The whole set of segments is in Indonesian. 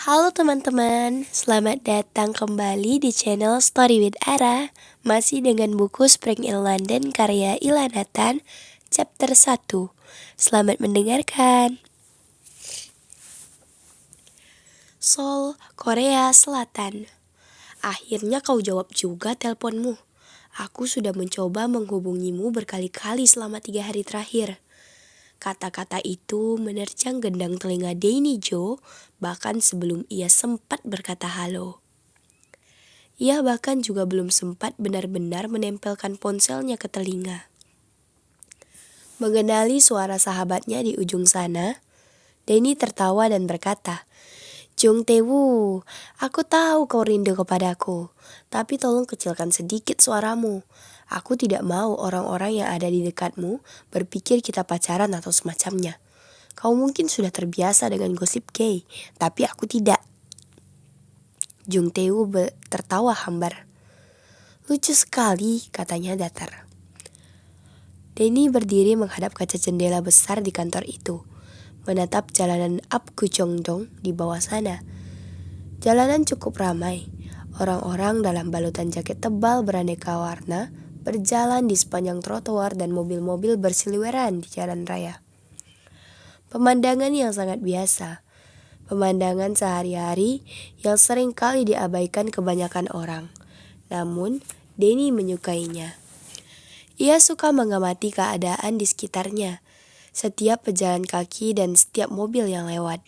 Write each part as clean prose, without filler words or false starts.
Halo teman-teman, selamat datang kembali di channel Story with Ara. Masih dengan buku Spring in London karya Ila Nathan, chapter 1. Selamat mendengarkan. Seoul, Korea Selatan. Akhirnya kau jawab juga teleponmu. Aku sudah mencoba menghubungimu berkali-kali selama 3 hari terakhir. Kata-kata itu menerjang gendang telinga Danny Joe, bahkan sebelum ia sempat berkata halo. Ia bahkan juga belum sempat benar-benar menempelkan ponselnya ke telinga. Mengenali suara sahabatnya di ujung sana, Danny tertawa dan berkata, "Jung Tae-woo, aku tahu kau rindu kepadaku, tapi tolong kecilkan sedikit suaramu. Aku tidak mau orang-orang yang ada di dekatmu berpikir kita pacaran atau semacamnya. Kau mungkin sudah terbiasa dengan gosip gay, tapi aku tidak." Jung Tae-woo tertawa hambar. "Lucu sekali," katanya datar. Danny berdiri menghadap kaca jendela besar di kantor itu, menatap jalanan Apgujeongdong di bawah sana. Jalanan cukup ramai. Orang-orang dalam balutan jaket tebal beraneka warna berjalan di sepanjang trotoar dan mobil-mobil bersiliweran di jalan raya. Pemandangan yang sangat biasa. Pemandangan sehari-hari yang sering kali diabaikan kebanyakan orang. Namun, Danny menyukainya. Ia suka mengamati keadaan di sekitarnya, setiap pejalan kaki dan setiap mobil yang lewat.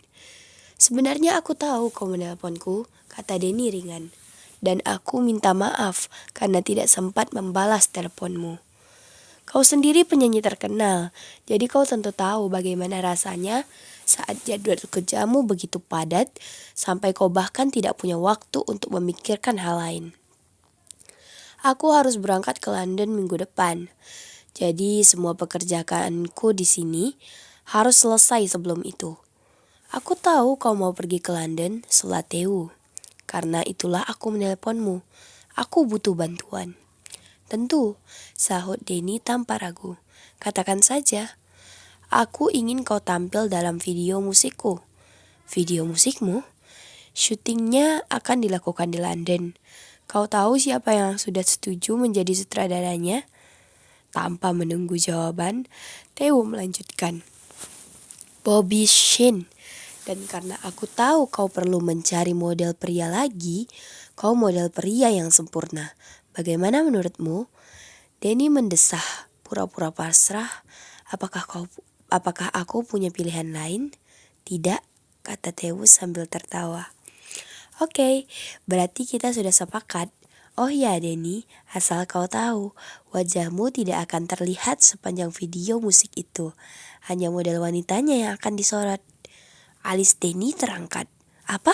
"Sebenarnya aku tahu kau menelponku," kata Danny ringan. "Dan aku minta maaf karena tidak sempat membalas teleponmu. Kau sendiri penyanyi terkenal, jadi kau tentu tahu bagaimana rasanya saat jadwal kerjamu begitu padat, sampai kau bahkan tidak punya waktu untuk memikirkan hal lain. Aku harus berangkat ke London minggu depan, jadi semua pekerjaanku di sini harus selesai sebelum itu. Aku tahu kau mau pergi ke London setelah Tae-woo. Karena itulah aku menelponmu. Aku butuh bantuan." "Tentu," sahut Danny tanpa ragu. "Katakan saja." "Aku ingin kau tampil dalam video musikku." "Video musikmu?" "Syutingnya akan dilakukan di London. Kau tahu siapa yang sudah setuju menjadi sutradaranya?" Tanpa menunggu jawaban, Tae-woo melanjutkan, "Bobby Shin. Dan karena aku tahu kau perlu mencari model pria lagi, kau model pria yang sempurna. Bagaimana menurutmu?" Danny mendesah, pura-pura pasrah. Apakah aku punya pilihan lain?" "Tidak," kata Tae-woo sambil tertawa. "Oke, berarti kita sudah sepakat. Oh ya Danny, asal kau tahu, wajahmu tidak akan terlihat sepanjang video musik itu. Hanya model wanitanya yang akan disorot." Alis Danny terangkat. "Apa?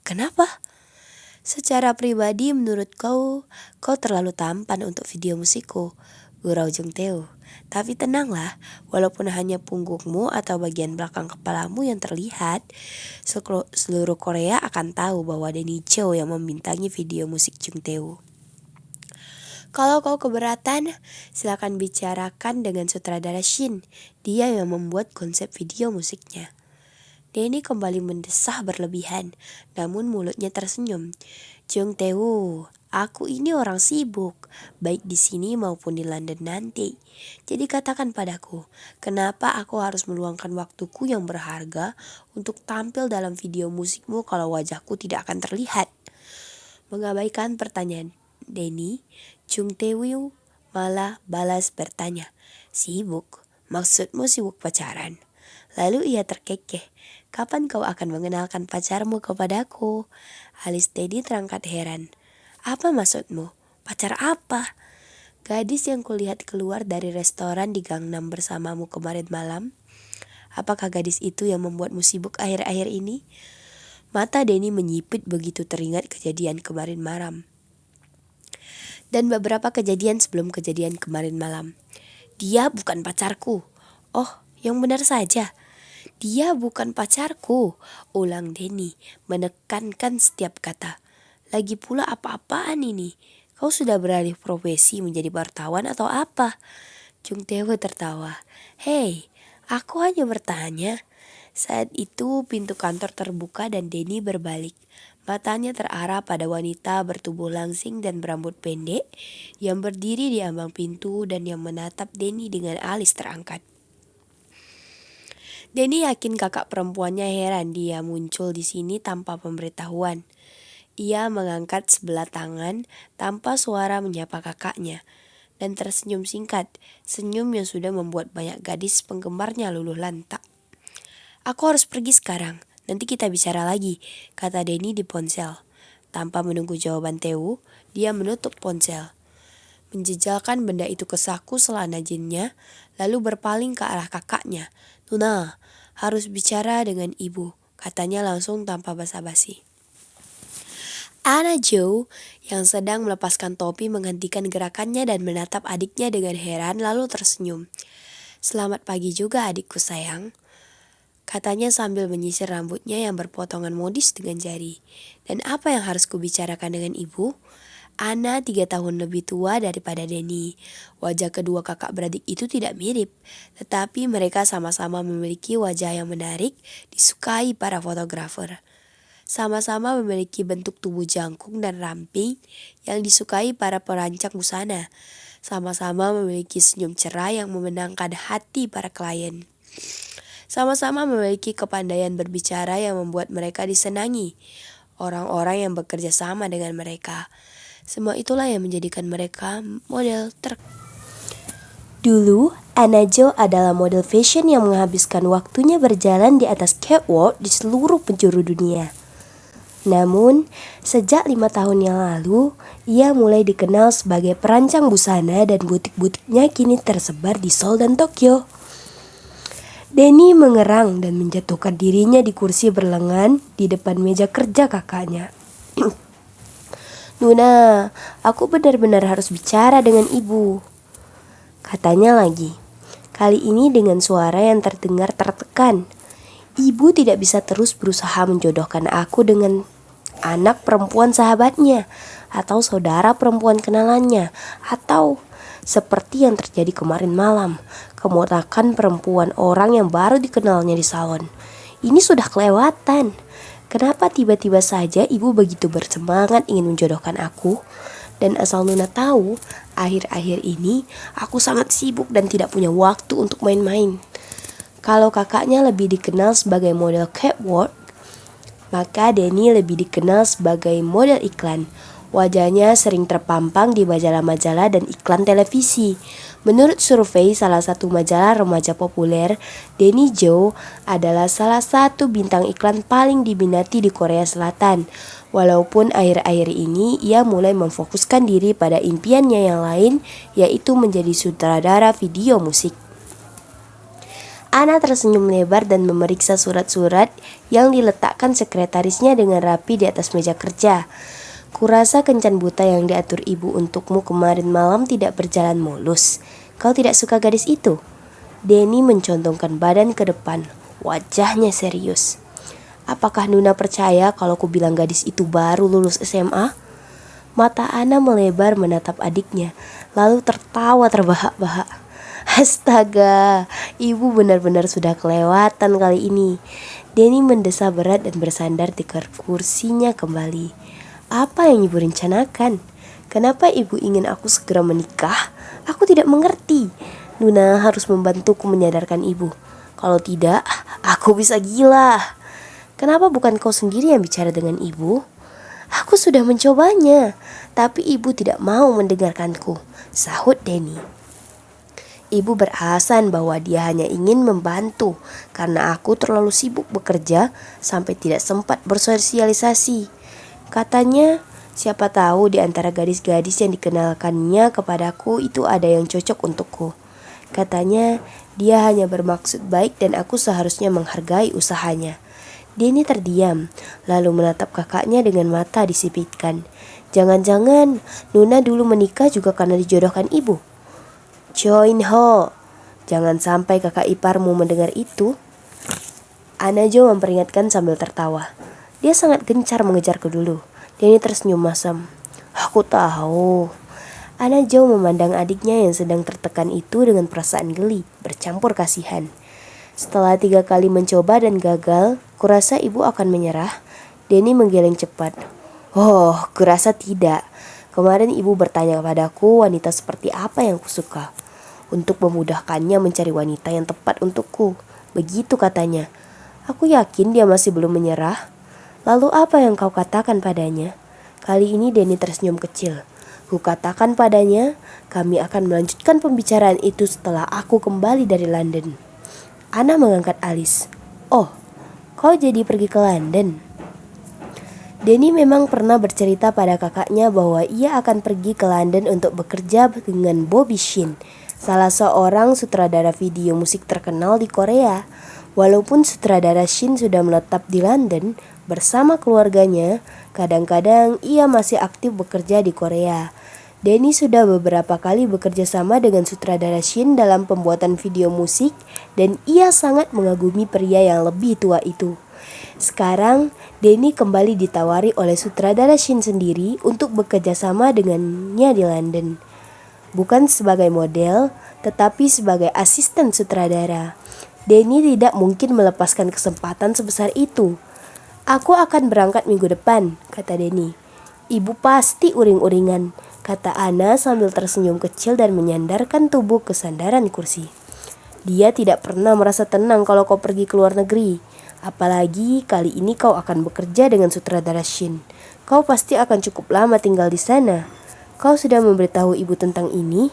Kenapa?" "Secara pribadi menurut kau terlalu tampan untuk video musikku," gurau Jung Tae-woo. "Tapi tenanglah, walaupun hanya punggungmu atau bagian belakang kepalamu yang terlihat, seluruh Korea akan tahu bahwa Danny Cho yang membintangi video musik Jung Tae-woo. Kalau kau keberatan, silakan bicarakan dengan sutradara Shin. Dia yang membuat konsep video musiknya." Danny kembali mendesah berlebihan, namun mulutnya tersenyum. "Jung Tae-woo, aku ini orang sibuk, baik di sini maupun di London nanti. Jadi katakan padaku, kenapa aku harus meluangkan waktuku yang berharga untuk tampil dalam video musikmu kalau wajahku tidak akan terlihat?" Mengabaikan pertanyaan Danny, Jung Tae-woo malah balas bertanya, "Sibuk? Maksudmu sibuk pacaran?" Lalu ia terkekeh, "Kapan kau akan mengenalkan pacarmu kepadaku?" Alis Danny terangkat heran. "Apa maksudmu? Pacar apa?" "Gadis yang kulihat keluar dari restoran di Gangnam bersamamu kemarin malam. Apakah gadis itu yang membuatmu sibuk akhir-akhir ini?" Mata Danny menyipit begitu teringat kejadian kemarin malam. Dan beberapa kejadian sebelum kejadian kemarin malam. "Dia bukan pacarku." "Oh, yang benar saja." "Dia bukan pacarku," ulang Danny, menekankan setiap kata. "Lagi pula apa-apaan ini? Kau sudah beralih profesi menjadi wartawan atau apa?" Jung Tae-woo tertawa. "Hei, aku hanya bertanya. Saat itu pintu kantor terbuka dan Denny berbalik. Matanya terarah pada wanita bertubuh langsing dan berambut pendek yang berdiri di ambang pintu dan yang menatap Denny dengan alis terangkat. Denny yakin kakak perempuannya heran dia muncul di sini tanpa pemberitahuan. Ia mengangkat sebelah tangan tanpa suara menyapa kakaknya dan tersenyum singkat, senyum yang sudah membuat banyak gadis penggemarnya luluh lantak. "Aku harus pergi sekarang, nanti kita bicara lagi," kata Denny di ponsel. Tanpa menunggu jawaban Tewu, dia menutup ponsel, menjejalkan benda itu ke saku celana jinnya, lalu berpaling ke arah kakaknya. "Nuna, harus bicara dengan ibu," katanya langsung tanpa basa-basi. Anna Jo yang sedang melepaskan topi menghentikan gerakannya dan menatap adiknya dengan heran lalu tersenyum. "Selamat pagi juga adikku sayang," katanya sambil menyisir rambutnya yang berpotongan modis dengan jari. "Dan apa yang harus kubicarakan dengan ibu?" Anna 3 tahun lebih tua daripada Denny. Wajah kedua kakak beradik itu tidak mirip, tetapi mereka sama-sama memiliki wajah yang menarik, disukai para fotografer. Sama-sama memiliki bentuk tubuh jangkung dan ramping yang disukai para perancang busana. Sama-sama memiliki senyum cerah yang memenangkan hati para klien. Sama-sama memiliki kepandaian berbicara yang membuat mereka disenangi orang-orang yang bekerja sama dengan mereka. Semua itulah yang menjadikan mereka model Dulu, Anna Jo adalah model fashion yang menghabiskan waktunya berjalan di atas catwalk di seluruh penjuru dunia. Namun, sejak 5 tahun yang lalu, ia mulai dikenal sebagai perancang busana dan butik-butiknya kini tersebar di Seoul dan Tokyo. Denny mengerang dan menjatuhkan dirinya di kursi berlengan di depan meja kerja kakaknya. "Nuna, aku benar-benar harus bicara dengan ibu," katanya lagi. Kali ini dengan suara yang terdengar tertekan. "Ibu tidak bisa terus berusaha menjodohkan aku dengan anak perempuan sahabatnya, atau saudara perempuan kenalannya, atau seperti yang terjadi kemarin malam, keponakan perempuan orang yang baru dikenalnya di salon. Ini sudah kelewatan. Kenapa tiba-tiba saja ibu begitu bersemangat ingin menjodohkan aku? Dan asal Nuna tahu, akhir-akhir ini aku sangat sibuk dan tidak punya waktu untuk main-main." Kalau kakaknya lebih dikenal sebagai model catwalk, maka Denny lebih dikenal sebagai model iklan. Wajahnya sering terpampang di majalah-majalah dan iklan televisi. Menurut survei salah satu majalah remaja populer, Denny Jo adalah salah satu bintang iklan paling diminati di Korea Selatan. Walaupun akhir-akhir ini ia mulai memfokuskan diri pada impiannya yang lain, yaitu menjadi sutradara video musik. Anna tersenyum lebar dan memeriksa surat-surat yang diletakkan sekretarisnya dengan rapi di atas meja kerja. "Kurasa kencan buta yang diatur ibu untukmu kemarin malam tidak berjalan mulus. Kau tidak suka gadis itu?" Denny mencondongkan badan ke depan, wajahnya serius. "Apakah Nuna percaya kalau ku bilang gadis itu baru lulus SMA?" Mata Anna melebar menatap adiknya, lalu tertawa terbahak-bahak. "Astaga, ibu benar-benar sudah kelewatan kali ini." Denny mendesah berat dan bersandar di kursinya kembali. "Apa yang ibu rencanakan? Kenapa ibu ingin aku segera menikah? Aku tidak mengerti. Nuna harus membantuku menyadarkan ibu. Kalau tidak, aku bisa gila. Kenapa bukan kau sendiri yang bicara dengan ibu?" "Aku sudah mencobanya, tapi ibu tidak mau mendengarkanku," sahut Denny. "Ibu beralasan bahwa dia hanya ingin membantu karena aku terlalu sibuk bekerja sampai tidak sempat bersosialisasi. Katanya, siapa tahu di antara gadis-gadis yang dikenalkannya kepadaku itu ada yang cocok untukku. Katanya, dia hanya bermaksud baik dan aku seharusnya menghargai usahanya." Denny terdiam, lalu menatap kakaknya dengan mata disipitkan. "Jangan-jangan Nuna dulu menikah juga karena dijodohkan ibu?" "Join Ho, jangan sampai kakak iparmu mendengar itu." Anna Jo memperingatkan sambil tertawa. Dia sangat gencar mengejarku dulu. Denny tersenyum masam. "Aku tahu." Anna Jo memandang adiknya yang sedang tertekan itu dengan perasaan geli, bercampur kasihan. Setelah 3 kali mencoba dan gagal, kurasa ibu akan menyerah. Denny menggeleng cepat. Oh, kurasa tidak. Kemarin ibu bertanya kepadaku wanita seperti apa yang kusuka. Untuk memudahkannya mencari wanita yang tepat untukku. Begitu katanya. Aku yakin dia masih belum menyerah. Lalu apa yang kau katakan padanya? Kali ini Denny tersenyum kecil. Kukatakan padanya, kami akan melanjutkan pembicaraan itu setelah aku kembali dari London. Ana mengangkat alis. Oh, kau jadi pergi ke London? Denny memang pernah bercerita pada kakaknya bahwa ia akan pergi ke London untuk bekerja dengan Bobby Shin, salah seorang sutradara video musik terkenal di Korea. Walaupun sutradara Shin sudah menetap di London bersama keluarganya, kadang-kadang ia masih aktif bekerja di Korea. Denny sudah beberapa kali bekerja sama dengan sutradara Shin dalam pembuatan video musik dan ia sangat mengagumi pria yang lebih tua itu. Sekarang, Denny kembali ditawari oleh sutradara Shin sendiri untuk bekerja sama dengannya di London. Bukan sebagai model, tetapi sebagai asisten sutradara. Denny tidak mungkin melepaskan kesempatan sebesar itu. Aku akan berangkat minggu depan, kata Denny. Ibu pasti uring-uringan, kata Ana sambil tersenyum kecil dan menyandarkan tubuh ke sandaran kursi. Dia tidak pernah merasa tenang kalau kau pergi ke luar negeri. Apalagi kali ini kau akan bekerja dengan sutradara Shin. Kau pasti akan cukup lama tinggal di sana. Kau sudah memberitahu ibu tentang ini?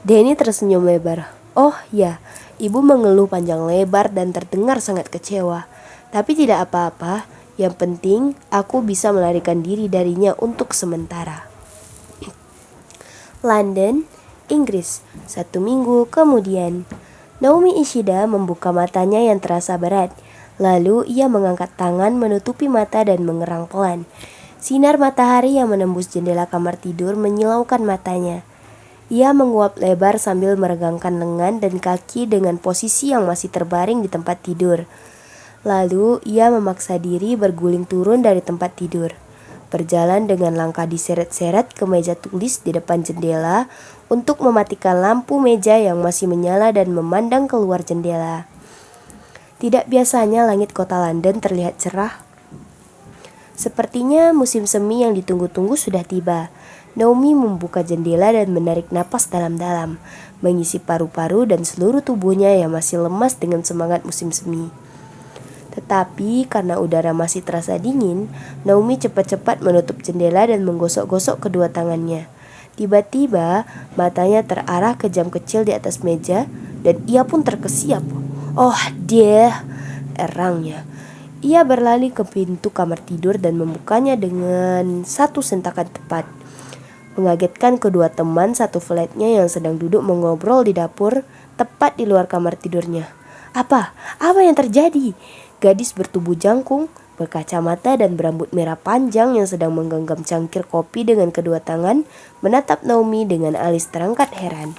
Denny tersenyum lebar. Oh ya, ibu mengeluh panjang lebar dan terdengar sangat kecewa. Tapi tidak apa-apa, yang penting aku bisa melarikan diri darinya untuk sementara. London, Inggris, 1 minggu kemudian. Naomi Ishida membuka matanya yang terasa berat. Lalu ia mengangkat tangan menutupi mata dan mengerang pelan. Sinar matahari yang menembus jendela kamar tidur menyilaukan matanya. Ia menguap lebar sambil meregangkan lengan dan kaki dengan posisi yang masih terbaring di tempat tidur. Lalu ia memaksa diri berguling turun dari tempat tidur. Berjalan dengan langkah diseret-seret ke meja tulis di depan jendela untuk mematikan lampu meja yang masih menyala dan memandang keluar jendela. Tidak biasanya langit kota London terlihat cerah. Sepertinya musim semi yang ditunggu-tunggu sudah tiba. Naomi membuka jendela dan menarik napas dalam-dalam, mengisi paru-paru dan seluruh tubuhnya yang masih lemas dengan semangat musim semi. Tetapi karena udara masih terasa dingin, Naomi cepat-cepat menutup jendela dan menggosok-gosok kedua tangannya. Tiba-tiba matanya terarah ke jam kecil di atas meja dan ia pun terkesiap. Oh dia, erangnya. Ia berlari ke pintu kamar tidur dan membukanya dengan satu sentakan tepat. Mengagetkan kedua teman satu flatnya yang sedang duduk mengobrol di dapur tepat di luar kamar tidurnya. Apa yang terjadi? Gadis bertubuh jangkung, berkacamata dan berambut merah panjang yang sedang menggenggam cangkir kopi dengan kedua tangan menatap Naomi dengan alis terangkat heran.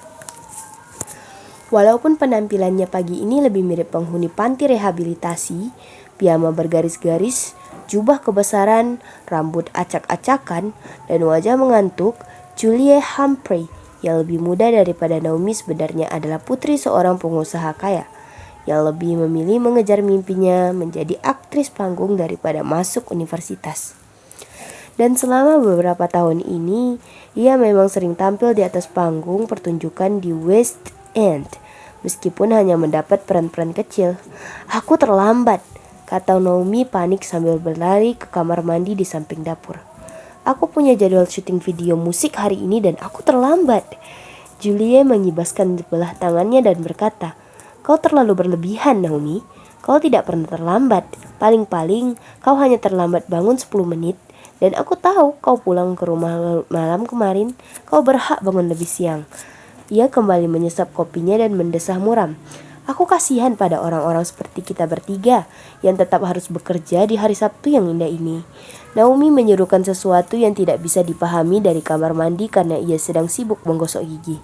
Walaupun penampilannya pagi ini lebih mirip penghuni panti rehabilitasi, piyama bergaris-garis, jubah kebesaran, rambut acak-acakan, dan wajah mengantuk, Julie Humphrey yang lebih muda daripada Naomi sebenarnya adalah putri seorang pengusaha kaya yang lebih memilih mengejar mimpinya menjadi aktris panggung daripada masuk universitas. Dan selama beberapa tahun ini, ia memang sering tampil di atas panggung pertunjukan di West End, meskipun hanya mendapat peran-peran kecil. Aku terlambat, kata Naomi panik sambil berlari ke kamar mandi di samping dapur. Aku punya jadwal syuting video musik hari ini dan aku terlambat. Julie mengibaskan sebelah tangannya dan berkata, kau terlalu berlebihan, Naomi. Kau tidak pernah terlambat. Paling-paling kau hanya terlambat bangun 10 menit. Dan aku tahu kau pulang ke rumah malam kemarin. Kau berhak bangun lebih siang. Ia kembali menyesap kopinya dan mendesah muram. Aku kasihan pada orang-orang seperti kita bertiga yang tetap harus bekerja di hari Sabtu yang indah ini. Naomi menyerukan sesuatu yang tidak bisa dipahami dari kamar mandi karena ia sedang sibuk menggosok gigi.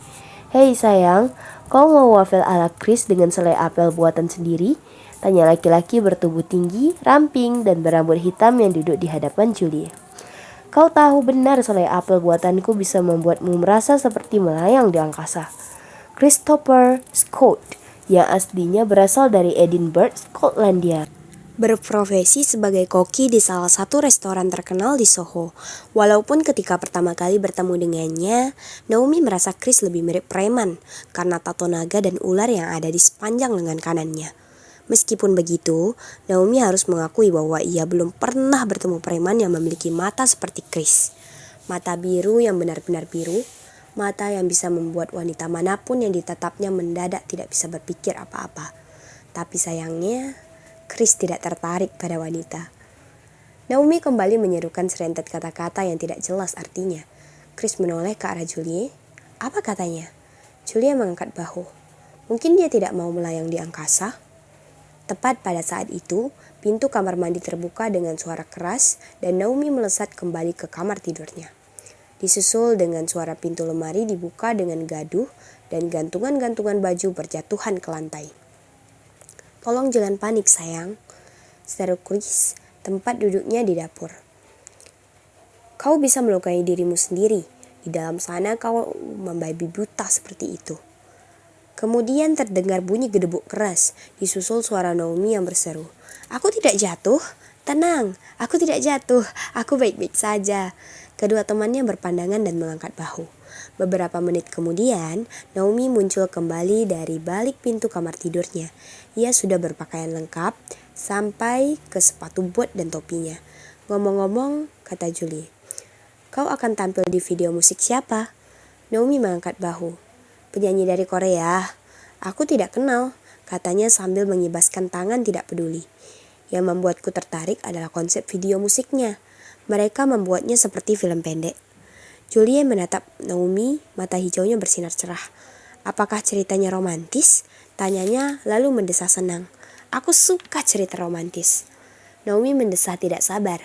Hei sayang, kau mau wafel ala Chris dengan selai apel buatan sendiri? Tanya laki-laki bertubuh tinggi, ramping, dan berambut hitam yang duduk di hadapan Julie. Kau tahu benar selai apel buatanku bisa membuatmu merasa seperti melayang di angkasa. Christopher Scott yang aslinya berasal dari Edinburgh, Skotlandia. Berprofesi sebagai koki di salah satu restoran terkenal di Soho. Walaupun ketika pertama kali bertemu dengannya, Naomi merasa Chris lebih mirip preman karena tato naga dan ular yang ada di sepanjang lengan kanannya. Meskipun begitu, Naomi harus mengakui bahwa ia belum pernah bertemu preman yang memiliki mata seperti Chris. Mata biru yang benar-benar biru, mata yang bisa membuat wanita manapun yang ditatapnya mendadak tidak bisa berpikir apa-apa. Tapi sayangnya, Chris tidak tertarik pada wanita. Naomi kembali menyerukan serentet kata-kata yang tidak jelas artinya. Chris menoleh ke arah Julie. Apa katanya? Julie mengangkat bahu. Mungkin dia tidak mau melayang di angkasa? Tepat pada saat itu, pintu kamar mandi terbuka dengan suara keras dan Naomi melesat kembali ke kamar tidurnya. Disusul dengan suara pintu lemari dibuka dengan gaduh dan gantungan-gantungan baju berjatuhan ke lantai. Tolong jangan panik sayang, seru Chris, tempat duduknya di dapur. Kau bisa melukai dirimu sendiri, di dalam sana kau membabi buta seperti itu. Kemudian terdengar bunyi gedebuk keras, disusul suara Naomi yang berseru. Aku tidak jatuh, tenang, aku tidak jatuh, aku baik-baik saja. Kedua temannya berpandangan dan mengangkat bahu. Beberapa menit kemudian, Naomi muncul kembali dari balik pintu kamar tidurnya. Ia sudah berpakaian lengkap, sampai ke sepatu bot dan topinya. Ngomong-ngomong, kata Julie, kau akan tampil di video musik siapa? Naomi mengangkat bahu. Penyanyi dari Korea. Aku tidak kenal, katanya sambil mengibaskan tangan tidak peduli. Yang membuatku tertarik adalah konsep video musiknya. Mereka membuatnya seperti film pendek. Julie menatap Naomi, mata hijaunya bersinar cerah. Apakah ceritanya romantis? Tanyanya lalu mendesah senang. Aku suka cerita romantis. Naomi mendesah tidak sabar.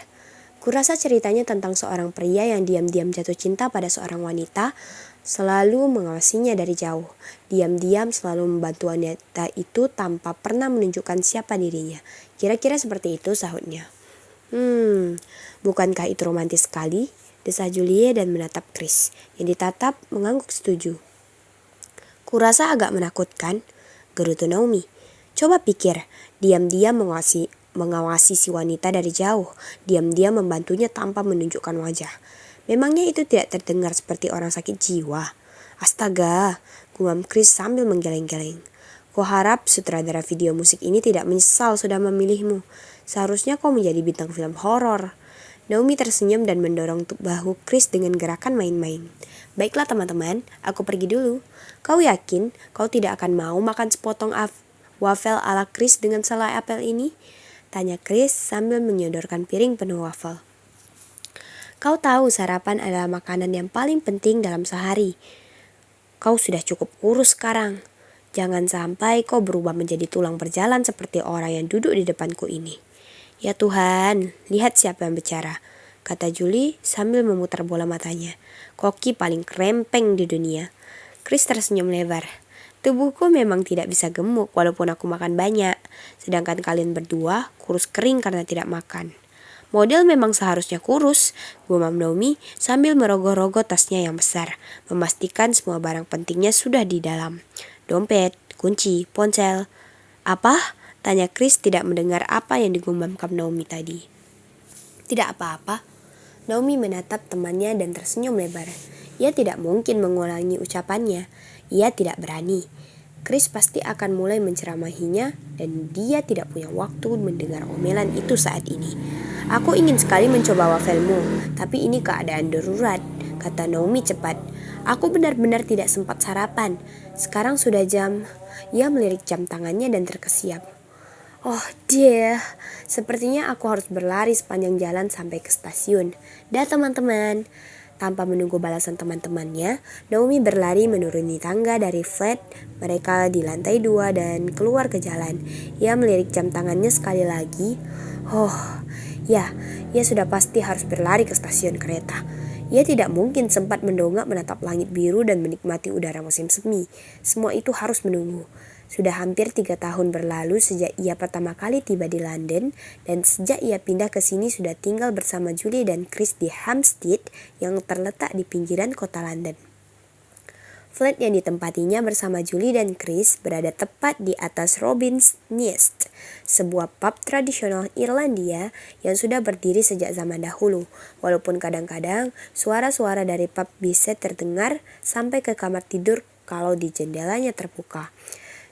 Kurasa ceritanya tentang seorang pria yang diam-diam jatuh cinta pada seorang wanita, selalu mengawasinya dari jauh. Diam-diam selalu membantu wanita itu tanpa pernah menunjukkan siapa dirinya. Kira-kira seperti itu, sahutnya. Bukankah itu romantis sekali? Desah Julie dan menatap Chris, yang ditatap mengangguk setuju. Kurasa agak menakutkan, gerutu Naomi. Coba pikir, diam-diam mengawasi si wanita dari jauh, diam-diam membantunya tanpa menunjukkan wajah. Memangnya itu tidak terdengar seperti orang sakit jiwa? Astaga, gumam Chris sambil menggeleng-geleng. Kau harap sutradara video musik ini tidak menyesal sudah memilihmu. Seharusnya kau menjadi bintang film horor. Naomi tersenyum dan mendorong bahu Chris dengan gerakan main-main. Baiklah teman-teman, aku pergi dulu. Kau yakin kau tidak akan mau makan sepotong wafel ala Chris dengan selai apel ini? Tanya Chris sambil menyodorkan piring penuh wafel. Kau tahu sarapan adalah makanan yang paling penting dalam sehari. Kau sudah cukup kurus sekarang. Jangan sampai kau berubah menjadi tulang berjalan seperti orang yang duduk di depanku ini. Ya Tuhan, lihat siapa yang bicara, kata Julie sambil memutar bola matanya. Koki paling krempeng di dunia. Chris tersenyum lebar. Tubuhku memang tidak bisa gemuk walaupun aku makan banyak. Sedangkan kalian berdua kurus kering karena tidak makan. Model memang seharusnya kurus, gumam Naomi sambil merogoh-rogoh tasnya yang besar, memastikan semua barang pentingnya sudah di dalam. Dompet, kunci, ponsel. Apa? Tanya Chris tidak mendengar apa yang digumamkan Naomi tadi. Tidak apa-apa. Naomi menatap temannya dan tersenyum lebar. Ia tidak mungkin mengulangi ucapannya. Ia tidak berani. Chris pasti akan mulai menceramahinya dan dia tidak punya waktu mendengar omelan itu saat ini. Aku ingin sekali mencoba wafelmu, tapi ini keadaan darurat, kata Naomi cepat. Aku benar-benar tidak sempat sarapan. Sekarang sudah jam. Ia melirik jam tangannya dan terkesiap. Oh dear, sepertinya aku harus berlari sepanjang jalan sampai ke stasiun. Dah teman-teman. Tanpa menunggu balasan teman-temannya, Naomi berlari menuruni tangga dari flat mereka di lantai 2 dan keluar ke jalan. Ia melirik jam tangannya sekali lagi. Ya, ia sudah pasti harus berlari ke stasiun kereta. Ia tidak mungkin sempat mendongak menatap langit biru dan menikmati udara musim semi. Semua itu harus menunggu. Sudah hampir 3 tahun berlalu sejak ia pertama kali tiba di London, dan sejak ia pindah ke sini sudah tinggal bersama Julie dan Chris di Hampstead yang terletak di pinggiran kota London. Flat yang ditempatinya bersama Julie dan Chris berada tepat di atas Robin's Nest, sebuah pub tradisional Irlandia yang sudah berdiri sejak zaman dahulu. Walaupun kadang-kadang suara-suara dari pub bisa terdengar sampai ke kamar tidur kalau di jendelanya terbuka.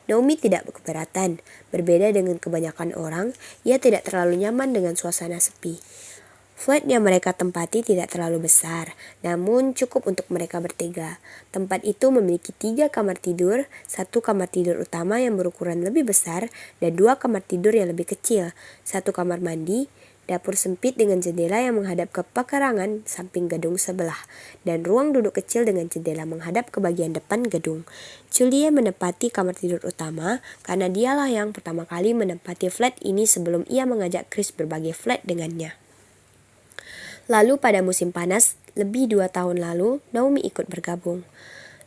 Naomi tidak keberatan. Berbeda dengan kebanyakan orang, ia tidak terlalu nyaman dengan suasana sepi. Flat yang mereka tempati tidak terlalu besar, namun cukup untuk mereka bertiga. Tempat itu memiliki 3 kamar tidur, 1 kamar tidur utama yang berukuran lebih besar, dan 2 kamar tidur yang lebih kecil, 1 kamar mandi, dapur sempit dengan jendela yang menghadap ke pekarangan samping gedung sebelah, dan ruang duduk kecil dengan jendela menghadap ke bagian depan gedung. Julia menempati kamar tidur utama karena dialah yang pertama kali menempati flat ini sebelum ia mengajak Chris berbagi flat dengannya. Lalu pada musim panas, lebih 2 tahun lalu, Naomi ikut bergabung.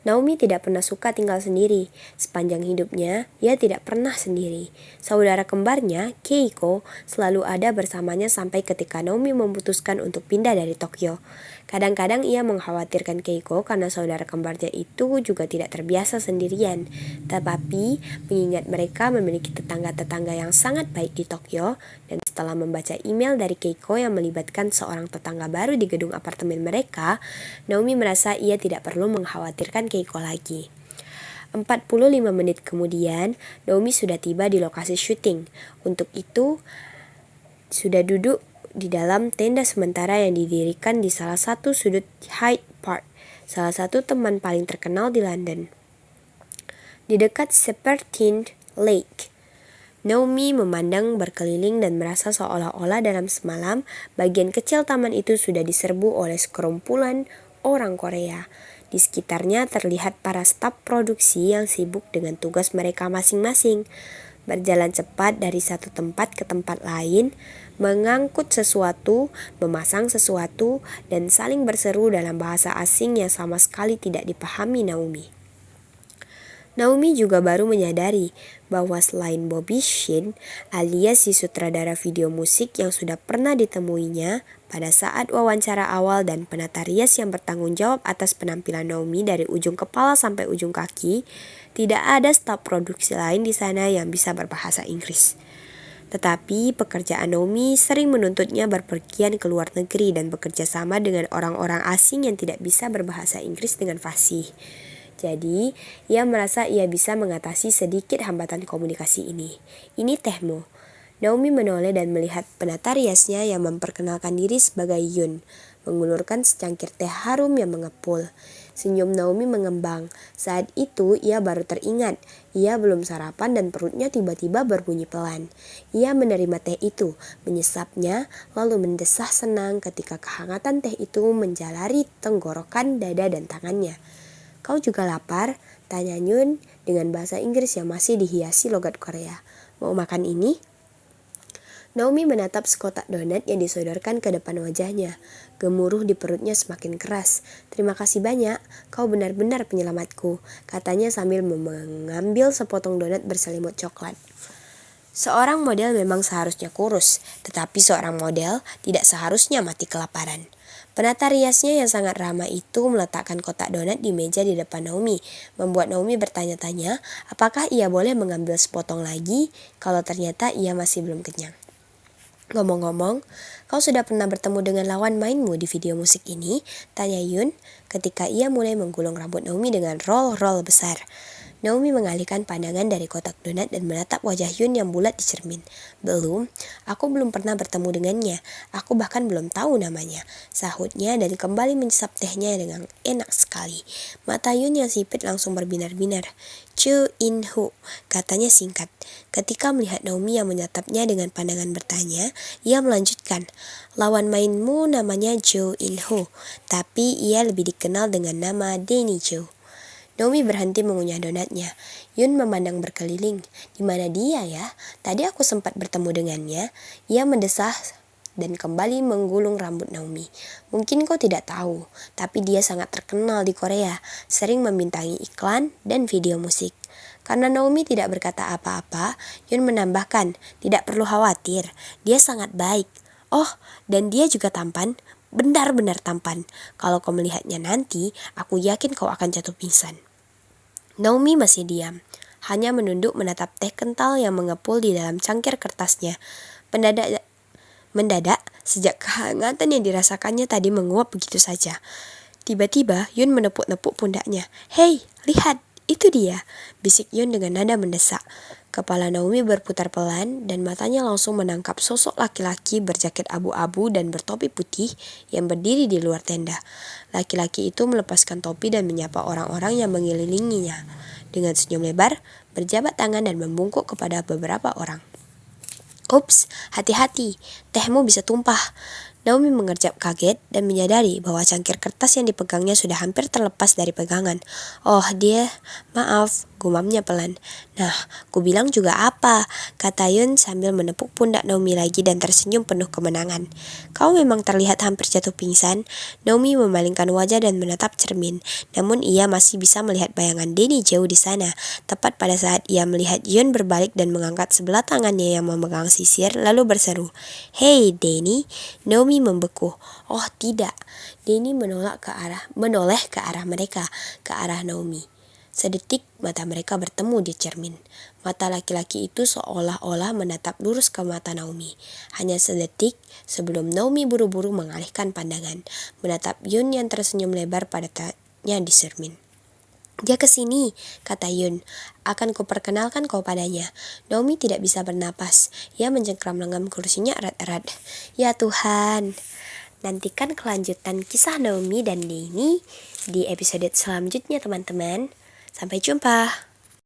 Naomi tidak pernah suka tinggal sendiri. Sepanjang hidupnya, ia tidak pernah sendiri. Saudara kembarnya, Keiko, selalu ada bersamanya sampai ketika Naomi memutuskan untuk pindah dari Tokyo. Kadang-kadang ia mengkhawatirkan Keiko karena saudara kembarnya itu juga tidak terbiasa sendirian. Tetapi, mengingat mereka memiliki tetangga-tetangga yang sangat baik di Tokyo, dan setelah membaca email dari Keiko yang melibatkan seorang tetangga baru di gedung apartemen mereka, Naomi merasa ia tidak perlu mengkhawatirkan Keiko lagi. 45 menit kemudian, Naomi sudah tiba di lokasi syuting. Untuk itu, sudah duduk di dalam tenda sementara yang didirikan di salah satu sudut Hyde Park, salah satu teman paling terkenal di London. Di dekat Serpentine Lake, Naomi memandang berkeliling dan merasa seolah-olah dalam semalam bagian kecil taman itu sudah diserbu oleh sekerumpulan orang Korea. Di sekitarnya terlihat para staf produksi yang sibuk dengan tugas mereka masing-masing. Berjalan cepat dari satu tempat ke tempat lain, mengangkut sesuatu, memasang sesuatu, dan saling berseru dalam bahasa asing yang sama sekali tidak dipahami Naomi. Naomi juga baru menyadari bahwa selain Bobby Shin alias si sutradara video musik yang sudah pernah ditemuinya pada saat wawancara awal dan penata rias yang bertanggung jawab atas penampilan Naomi dari ujung kepala sampai ujung kaki, tidak ada staf produksi lain di sana yang bisa berbahasa Inggris. Tetapi pekerjaan Naomi sering menuntutnya berpergian ke luar negeri dan bekerja sama dengan orang-orang asing yang tidak bisa berbahasa Inggris dengan fasih. Jadi, ia merasa ia bisa mengatasi sedikit hambatan komunikasi ini. Ini tehmu. Naomi menoleh dan melihat penata riasnya yang memperkenalkan diri sebagai Yun, mengulurkan secangkir teh harum yang mengepul. Senyum Naomi mengembang. Saat itu ia baru teringat, ia belum sarapan dan perutnya tiba-tiba berbunyi pelan. Ia menerima teh itu, menyesapnya, lalu mendesah senang ketika kehangatan teh itu menjalari tenggorokan, dada dan tangannya. "Kau juga lapar?" tanya Yun dengan bahasa Inggris yang masih dihiasi logat Korea. "Mau makan ini?" Naomi menatap sekotak donat yang disodorkan ke depan wajahnya. Gemuruh di perutnya semakin keras. "Terima kasih banyak, kau benar-benar penyelamatku," katanya sambil mengambil sepotong donat berselimut coklat. Seorang model memang seharusnya kurus, tetapi seorang model tidak seharusnya mati kelaparan. Penata riasnya yang sangat ramah itu meletakkan kotak donat di meja di depan Naomi, membuat Naomi bertanya-tanya apakah ia boleh mengambil sepotong lagi kalau ternyata ia masih belum kenyang. "Ngomong-ngomong, kau sudah pernah bertemu dengan lawan mainmu di video musik ini?" tanya Yun ketika ia mulai menggulung rambut Naomi dengan roll-roll besar. Naomi mengalihkan pandangan dari kotak donat dan menatap wajah Yun yang bulat di cermin. "Belum, aku belum pernah bertemu dengannya. Aku bahkan belum tahu namanya," sahutnya dan kembali menyesap tehnya dengan enak sekali. Mata Yun yang sipit langsung berbinar-binar. "Cho In-ho," katanya singkat. Ketika melihat Naomi yang menatapnya dengan pandangan bertanya, ia melanjutkan, "Lawan mainmu namanya Jo In-ho, tapi ia lebih dikenal dengan nama Danny Jo." Naomi berhenti mengunyah donatnya. Yun memandang berkeliling. "Di mana dia ya? Tadi aku sempat bertemu dengannya." Ia mendesah dan kembali menggulung rambut Naomi. "Mungkin kau tidak tahu, tapi dia sangat terkenal di Korea, sering membintangi iklan dan video musik." Karena Naomi tidak berkata apa-apa, Yun menambahkan, "Tidak perlu khawatir, dia sangat baik. Oh, dan dia juga tampan. Benar-benar tampan. Kalau kau melihatnya nanti, aku yakin kau akan jatuh pingsan." Naomi masih diam, hanya menunduk menatap teh kental yang mengepul di dalam cangkir kertasnya. Mendadak, sejak kehangatan yang dirasakannya tadi menguap begitu saja. Tiba-tiba Yun menepuk-nepuk pundaknya. "Hei, lihat, itu dia," bisik Yun dengan nada mendesak. Kepala Naomi berputar pelan dan matanya langsung menangkap sosok laki-laki berjaket abu-abu dan bertopi putih yang berdiri di luar tenda. Laki-laki itu melepaskan topi dan menyapa orang-orang yang mengelilinginya. Dengan senyum lebar, berjabat tangan dan membungkuk kepada beberapa orang. "Ups, hati-hati, tehmu bisa tumpah." Naomi mengerjap kaget dan menyadari bahwa cangkir kertas yang dipegangnya sudah hampir terlepas dari pegangan. "Oh, maaf," gumamnya pelan. "Nah, ku bilang juga apa," kata Yun sambil menepuk pundak Naomi lagi dan tersenyum penuh kemenangan. "Kau memang terlihat hampir jatuh pingsan." Naomi memalingkan wajah dan menatap cermin, namun ia masih bisa melihat bayangan Denny jauh di sana. Tepat pada saat ia melihat Yun berbalik dan mengangkat sebelah tangannya yang memegang sisir, lalu berseru, "Hei, Denny." Naomi membeku. "Oh tidak." Denny menoleh ke arah mereka, ke arah Naomi. Sedetik mata mereka bertemu di cermin. Mata laki-laki itu seolah-olah menatap lurus ke mata Naomi. Hanya sedetik sebelum Naomi buru-buru mengalihkan pandangan, menatap Yun yang tersenyum lebar padanya di cermin. "Dia kesini," kata Yun. "Akan kuperkenalkan kau padanya." Naomi tidak bisa bernapas. Ia mencengkram lengan kursinya erat-erat. Ya Tuhan. Nantikan kelanjutan kisah Naomi dan Denny di episode selanjutnya teman-teman. Sampai jumpa.